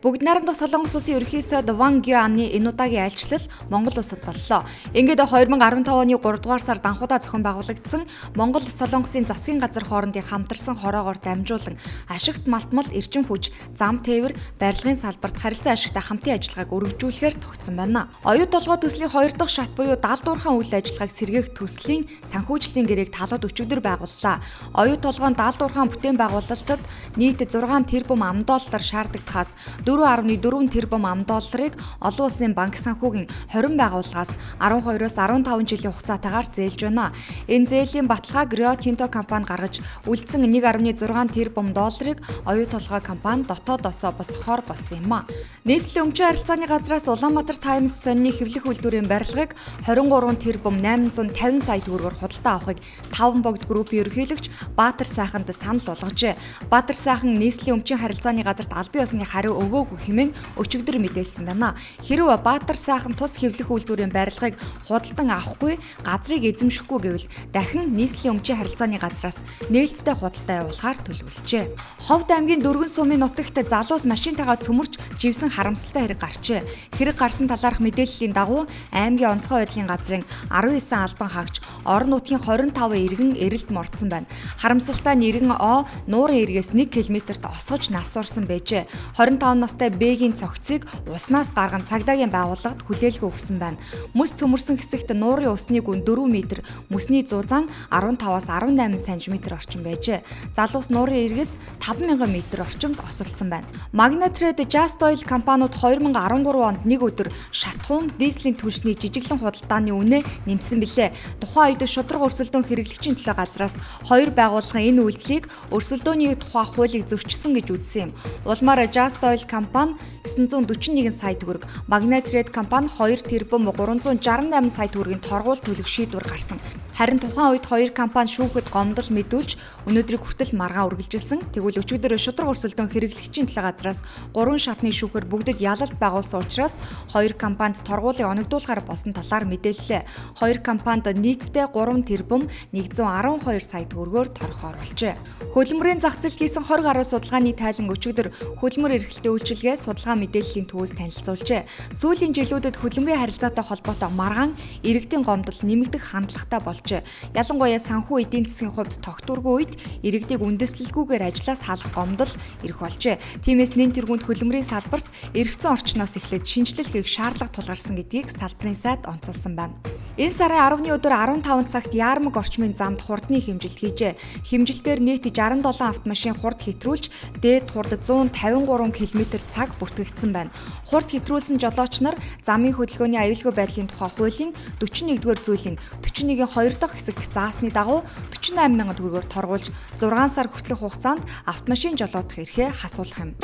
Бүгд найрамдах Солонгос улсын ерөнхий сайд Ван Гюаны энэ удаагийн айлчлал Монгол улсад боллоо. Ингээд 2015 оны 3 дугаар сард анхудаа зохион байгуулагдсан Монгол Солонгосын засгийн газар хоорондын хамтарсан хороогоор дамжуулан ашигт малтмал, эрчим хүч, зам тээвэр, барилгын салбарт харилцан ашигтай хамтын ажиллагааг өргөжүүлэхээр тогтсон байна. Оюу толгой төслийн 2 дахь шат буюу даалдуурхан үйл ажиллагааг сэргээх төслийн санхүүжлийн гэрээг талууд өчигдөр байгууллаа. Оюу толгойн даалдуурхан бүтээн байгуулалтад нийт 6 тэрбум $, шаардагдахаас 4.4 тэрбум $-ыг олон улсын банк санхүүгийн 20 байгууллагаас 12-оос 15 жилийн хугацаатаагаар зээлж байна. Энэ зээлийн баталгааг Rio Tinto компани гаргаж үлдсэн 1.6 тэрбум $-ыг оюу толгой компани дотоодосоо босгохоор болсон юм а. Нийслэлийн өмчийн харилцааны газраас Улаанбаатар Таймс сонины хэвлэх үйлдвэрийн барилгыг 23 тэрбум 850 сая төгрөгөөр худалдаа авахыг 5 богд группийн ерөнхийлөгч Баатар сайханд санал болгожээ. Баатар сайхан нийслэлийн өмчийн харилцааны газарт албан ёсны хариу өгөөгүй хэмээн өчигдөр мэдээлсэн байна. Хэрв Баатар сайхан тус хэвлэх үйлдвэрийн барилгыг худалдан авахгүй, газрыг эзэмшихгүй гэвэл дахин нийслэлийн өмчийн харилцааны газраас нээлттэй худалдаа явуулахаар төлөвлөжээ. Ховд аймгийн Дөрвөн сумын нутагт залуус машинтайгаа цөмөрч живсэн харамсалтай хэрэг гарчээ. Хэрэг гарсан талаарх мэдээллийн дагуу аймгийн онцгой байдлын газрын 19 албан хаагч орон нутгийн 25 иргэн эрэлт мордсон байна. Харамсалтай нь иргэн О нуурын эргээс 1 км-т осгож насурсан байжээ. 25 настай Б-гийн цогцыг уснаас гарган цагдаагийн байгууллагад хүлээлгээ өгсөн байна. Мөс цөмөрсөн хэсэгт нуурын усны гүн 4 м, мөсний зузаан 15-аас 18 см орчим байжээ. Залуус нуурын эргээс 5000 м орчимд осолцсон байна. Magnatrade Just Oil компаниуд 2013 онд нэг өдөр шатхуун дизелийн түлшний жижиглэн худалдааны үнэ нэмсэн билээ. Тухайн үед шудраг өрсөлдөөн хэрэглэгчийн төлөө газраас 2 байгууллагын энэ үйлдэлийг өрсөлдөөний тухай хуулийг зөрчсөн гэж үзсэн юм. Улмаар Just Oil компани 941 сая төгрөг, Magnatrade компани 2 тэрбум 368 сая төгрөгийн торгууль төлөх шийдвэр гарсан. Харин тухайн үед 2 компани шүүхэд гомдол мэдүүлж өнөөдрийг хүртэл маргаан үргэлжилсэн. Тэгвэл өчигдөр шудраг өрсөлдөөн хэрэглэгчийн төлөө газраас 3 шатны шүүхээр бүгдд ялалт байгуулсан учраас 2 компанид торгуулийг оногдуулахаар болсон талаар мэдээллээ. 2 компанид нийтдээ 3 тэрбум 112 сая төгрөгөөр торгох оруулжээ. Хөдөлмөрийн зах зээлд хийсэн 20 гаруй судалгааны тайлан өчигдөр хөдөлмөр эрхлэлтийн үйлчилгээ судалгаа мэдээллийн төвөөс танилцуулжээ. Сүүлийн жилүүдэд хөдөлмөрийн харилцаатай холбоотой маргаан иргэдийн гомдол нэмэгдэх хандлагатай болжээ. Ялангуяа санхүү эдийн засгийн хувьд тогтворгүй үед иргэдийг үндэслэлгүйгээр ажлаас халах гомдол ирэх болжээ. Тиймээс нэн тэргуунд хөдөлмөрийн салбарт эргэцэн орчноос эхлээд шинжилэл хийх шаардлага тулгарсан гэдгийг салбарын сайд онцолсон байна. Энэ сарын 10-ны өдөр 15 цагт Яармаг орчмын замд хурдны хэмжилт хийжээ. Хэмжилтээр нийт 67 автомашин хурд хэтрүүлж, дээд хурд 153 км/цаг бүртгэгдсэн байна. Хурд хэтрүүлсэн жолооч нар замын хөдөлгөөний аюулгүй байдлын тухай хуулийн 41-р зүйлийн 41-ийн 2 дахь хэсэгт заасны дагуу 48 мянган төгрөгөөр торгуулж 6 сар хүртэлх хугацаанд автомашин жолоодох эрхээ хасуулах юм.